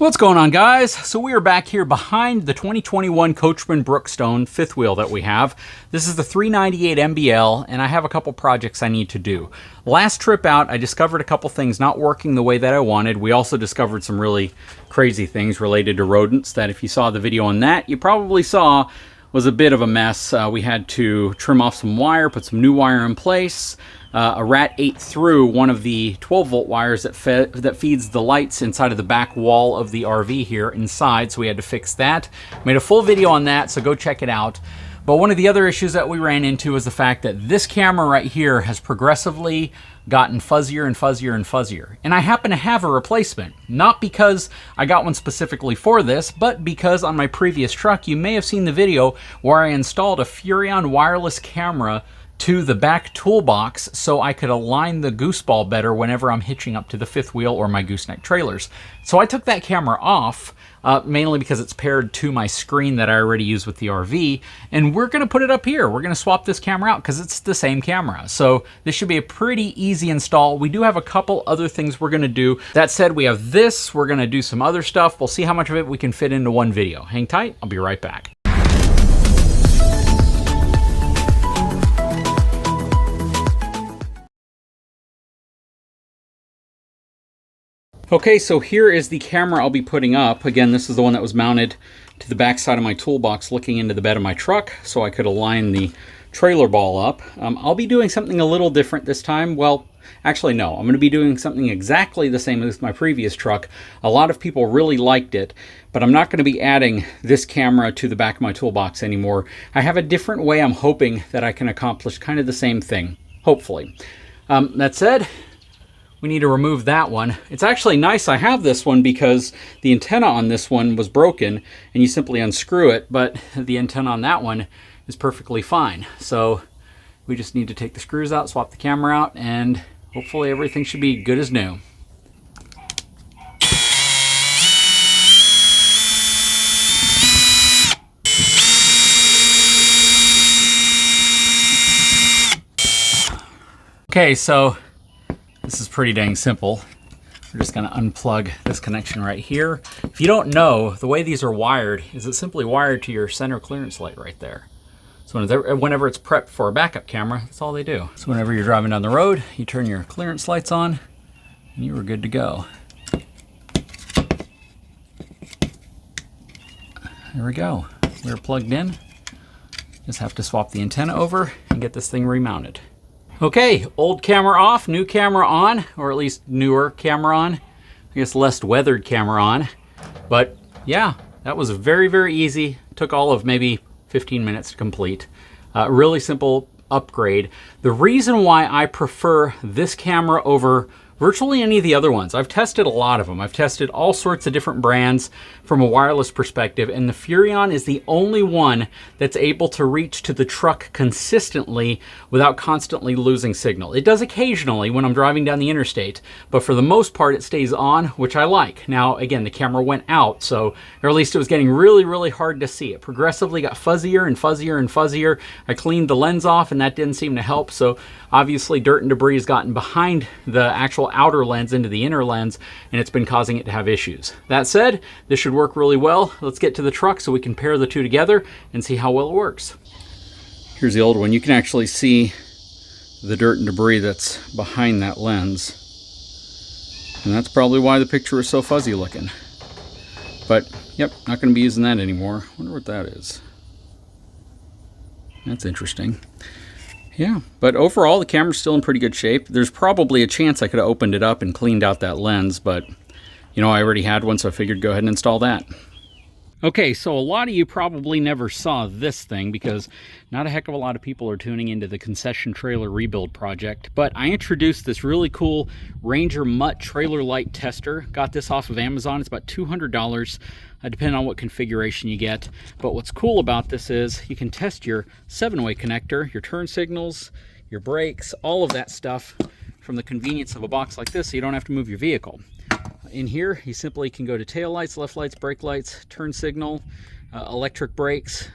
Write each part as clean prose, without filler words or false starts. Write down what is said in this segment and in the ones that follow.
What's going on, guys? So we are back here behind the 2021 Coachman Brookstone fifth wheel that we have. This is the 398 MBL, and I have a couple projects I need to do. Last trip out, I discovered a couple things not working the way that I wanted. We also discovered some really crazy things related to rodents that, if you saw the video on that, you probably saw was a bit of a mess. We had to trim off some wire, put some new wire in place. A rat ate through one of the 12-volt wires that feeds the lights inside of the back wall of the RV here inside, so we had to fix that. Made a full video on that, so go check it out. But one of the other issues that we ran into is the fact that this camera right here has progressively gotten fuzzier and fuzzier and fuzzier. And I happen to have a replacement, not because I got one specifically for this, but because on my previous truck, you may have seen the video where I installed a Furrion wireless camera to the back toolbox so I could align the gooseball better whenever I'm hitching up to the fifth wheel or my gooseneck trailers. So I took that camera off, mainly because it's paired to my screen that I already use with the RV, and we're gonna put it up here. We're gonna swap this camera out because it's the same camera. So this should be a pretty easy install. We do have a couple other things we're gonna do. That said, we have this, we're gonna do some other stuff. We'll see how much of it we can fit into one video. Hang tight, I'll be right back. Okay, so here is the camera I'll be putting up. Again, this is the one that was mounted to the back side of my toolbox looking into the bed of my truck so I could align the trailer ball up. I'll be doing something a little different this time. Well, actually no, I'm going to be doing something exactly the same as my previous truck. A lot of people really liked it, but I'm not going to be adding this camera to the back of my toolbox anymore. I have a different way I'm hoping that I can accomplish kind of the same thing, hopefully. That said, we need to remove that one. It's actually nice I have this one because the antenna on this one was broken and you simply unscrew it, but the antenna on that one is perfectly fine. So we just need to take the screws out, swap the camera out, and hopefully everything should be good as new. Okay, so this is pretty dang simple. We're just going to unplug this connection right here. If you don't know, the way these are wired is it's simply wired to your center clearance light right there. So whenever it's prepped for a backup camera, that's all they do. So whenever you're driving down the road, you turn your clearance lights on and you are good to go. There we go. We're plugged in. Just have to swap the antenna over and get this thing remounted. Okay, old camera off, new camera on, or at least newer camera on. I guess less weathered camera on. But yeah, that was very, very easy. Took all of maybe 15 minutes to complete. Really simple upgrade. The reason why I prefer this camera over virtually any of the other ones, I've tested a lot of them. I've tested all sorts of different brands from a wireless perspective, and the Furrion is the only one that's able to reach to the truck consistently without constantly losing signal. It does occasionally when I'm driving down the interstate, but for the most part it stays on, which I like. Now, again, the camera went out, so, or at least it was getting really, really hard to see. It progressively got fuzzier and fuzzier and fuzzier. I cleaned the lens off and that didn't seem to help, so obviously dirt and debris has gotten behind the actual outer lens into the inner lens, and it's been causing it to have issues. That said, this should work really well. Let's get to the truck so we can pair the two together and see how well it works. Here's the old one. You can actually see the dirt and debris that's behind that lens. And that's probably why the picture is so fuzzy looking. But, yep, not going to be using that anymore. Wonder what that is. That's interesting. Yeah, but overall the camera's still in pretty good shape. There's probably a chance I could have opened it up and cleaned out that lens, but you know, I already had one, so I figured go ahead and install that. Okay, so a lot of you probably never saw this thing because not a heck of a lot of people are tuning into the concession trailer rebuild project, but I introduced this really cool Ranger Mutt trailer light tester. Got this off of Amazon. It's about $200, depending on what configuration you get. But what's cool about this is you can test your 7-way connector, your turn signals, your brakes, all of that stuff from the convenience of a box like this, so you don't have to move your vehicle. In here, you simply can go to tail lights, left lights, brake lights, turn signal, electric brakes,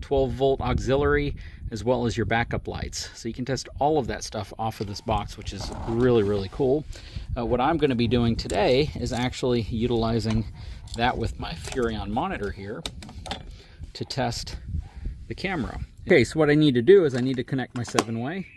12-volt auxiliary, as well as your backup lights. So you can test all of that stuff off of this box, which is really, really cool. What I'm going to be doing today is actually utilizing that with my Furrion monitor here to test the camera. Okay, so what I need to do is I need to connect my 7-way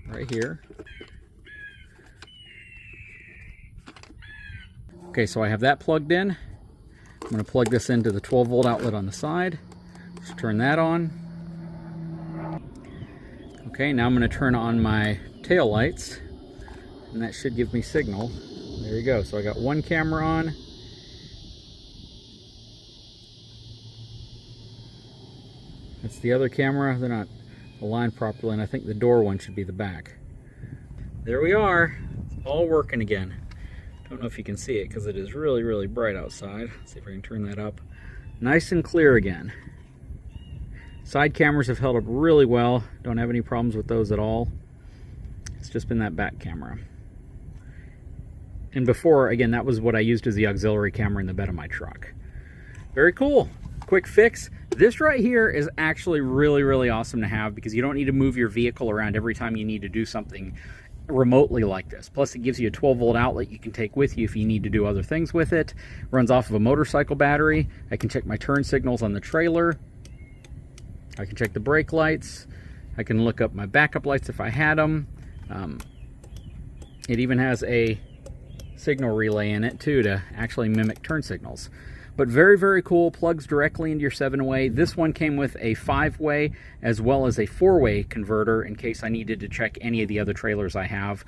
right here. Okay, so I have that plugged in. I'm going to plug this into the 12-volt outlet on the side. Just turn that on. Okay, now I'm going to turn on my tail lights, and that should give me signal. There you go. So I got one camera on. That's the other camera. They're not aligned properly, and I think the door one should be the back. There we are. It's all working again. Don't know if you can see it because it is really, really bright outside. Let's see if I can turn that up. Nice and clear again. Side cameras have held up really well. Don't have any problems with those at all. It's just been that back camera. And before, again, that was what I used as the auxiliary camera in the bed of my truck. Very cool. Quick fix. This right here is actually really, really awesome to have because you don't need to move your vehicle around every time you need to do something remotely like this. Plus, it gives you a 12-volt outlet you can take with you if you need to do other things with it. Runs off of a motorcycle battery. I can check my turn signals on the trailer. I can check the brake lights. I can look up my backup lights if I had them. It even has a signal relay in it too to actually mimic turn signals. But very, very cool. Plugs directly into your 7-way. This one came with a 5-way as well as a 4-way converter in case I needed to check any of the other trailers I have.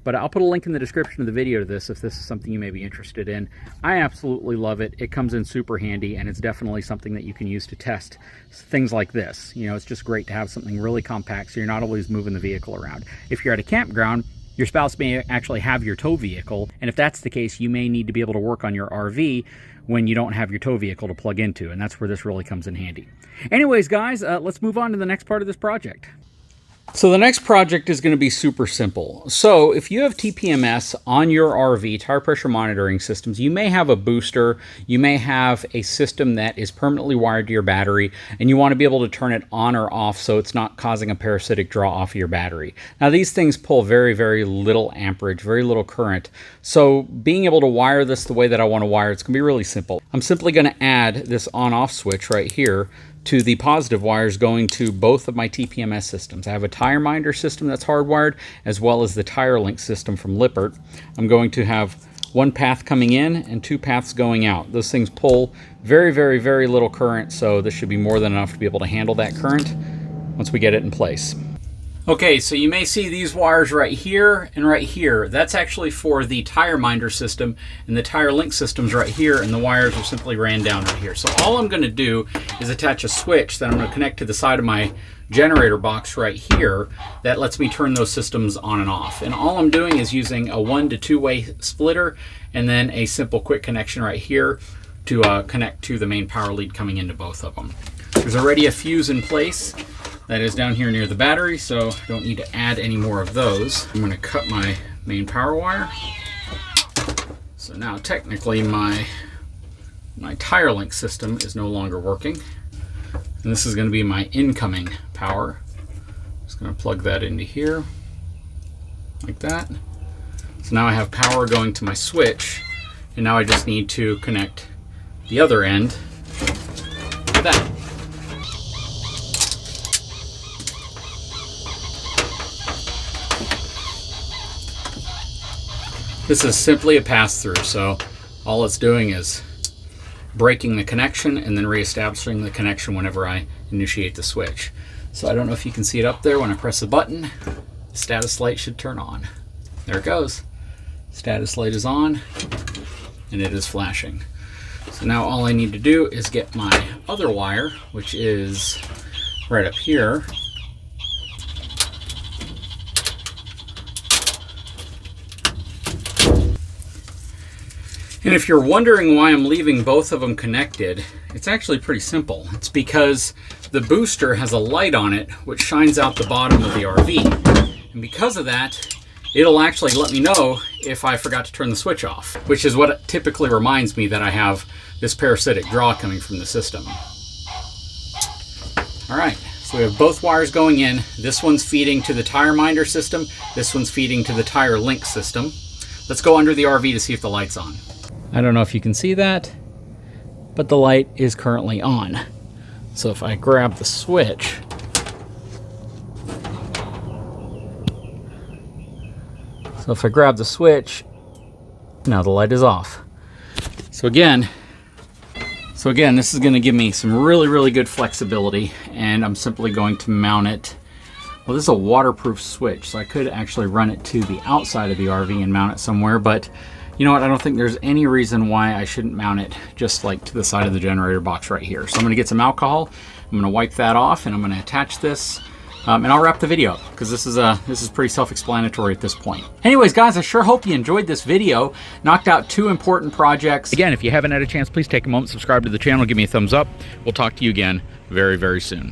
But I'll put a link in the description of the video to this if this is something you may be interested in. I absolutely love it. It comes in super handy, and it's definitely something that you can use to test things like this. You know, it's just great to have something really compact so you're not always moving the vehicle around. If you're at a campground, your spouse may actually have your tow vehicle, and if that's the case, you may need to be able to work on your RV when you don't have your tow vehicle to plug into, and that's where this really comes in handy. Anyways, guys, let's move on to the next part of this project. So the next project is going to be super simple. So if you have TPMS on your RV, tire pressure monitoring systems, you may have a booster, you may have a system that is permanently wired to your battery, and you want to be able to turn it on or off so it's not causing a parasitic draw off of your battery. Now these things pull very, very little amperage, very little current. So being able to wire this the way that I want to wire it's going to be really simple. I'm simply going to add this on-off switch right here to the positive wires going to both of my TPMS systems. I have a tire minder system that's hardwired as well as the tire link system from Lippert. I'm going to have one path coming in and two paths going out. Those things pull very, very, very little current, so this should be more than enough to be able to handle that current once we get it in place. Okay, so you may see these wires right here and right here. That's actually for the tire minder system, and the tire link system's right here, and the wires are simply ran down right here. So all I'm going to do is attach a switch that I'm going to connect to the side of my generator box right here that lets me turn those systems on and off. And all I'm doing is using a 1 to 2-way splitter and then a simple quick connection right here to connect to the main power lead coming into both of them. There's already a fuse in place that is down here near the battery, so I don't need to add any more of those. I'm going to cut my main power wire. So now technically my tire link system is no longer working. And this is going to be my incoming power. Just going to plug that into here like that. So now I have power going to my switch, and now I just need to connect the other end to that. This is simply a pass-through, so all it's doing is breaking the connection and then reestablishing the connection whenever I initiate the switch. So I don't know if you can see it up there. When I press the button, the status light should turn on. There it goes. Status light is on, and it is flashing. So now all I need to do is get my other wire, which is right up here. And if you're wondering why I'm leaving both of them connected, it's actually pretty simple. It's because the booster has a light on it which shines out the bottom of the RV. And because of that, it'll actually let me know if I forgot to turn the switch off, which is what typically reminds me that I have this parasitic draw coming from the system. All right, so we have both wires going in. This one's feeding to the tire minder system. This one's feeding to the tire link system. Let's go under the RV to see if the light's on. I don't know if you can see that, but the light is currently on. So if I grab the switch, now the light is off. So again, this is going to give me some really good flexibility, and I'm simply going to mount it. Well, this is a waterproof switch, so I could actually run it to the outside of the RV and mount it somewhere, but you know what? I don't think there's any reason why I shouldn't mount it just like to the side of the generator box right here. So I'm going to get some alcohol, I'm going to wipe that off, and I'm going to attach this. And I'll wrap the video up because this is pretty self-explanatory at this point. Anyways, guys, I sure hope you enjoyed this video. Knocked out 2 important projects. Again, if you haven't had a chance, please take a moment, subscribe to the channel, give me a thumbs up. We'll talk to you again very soon.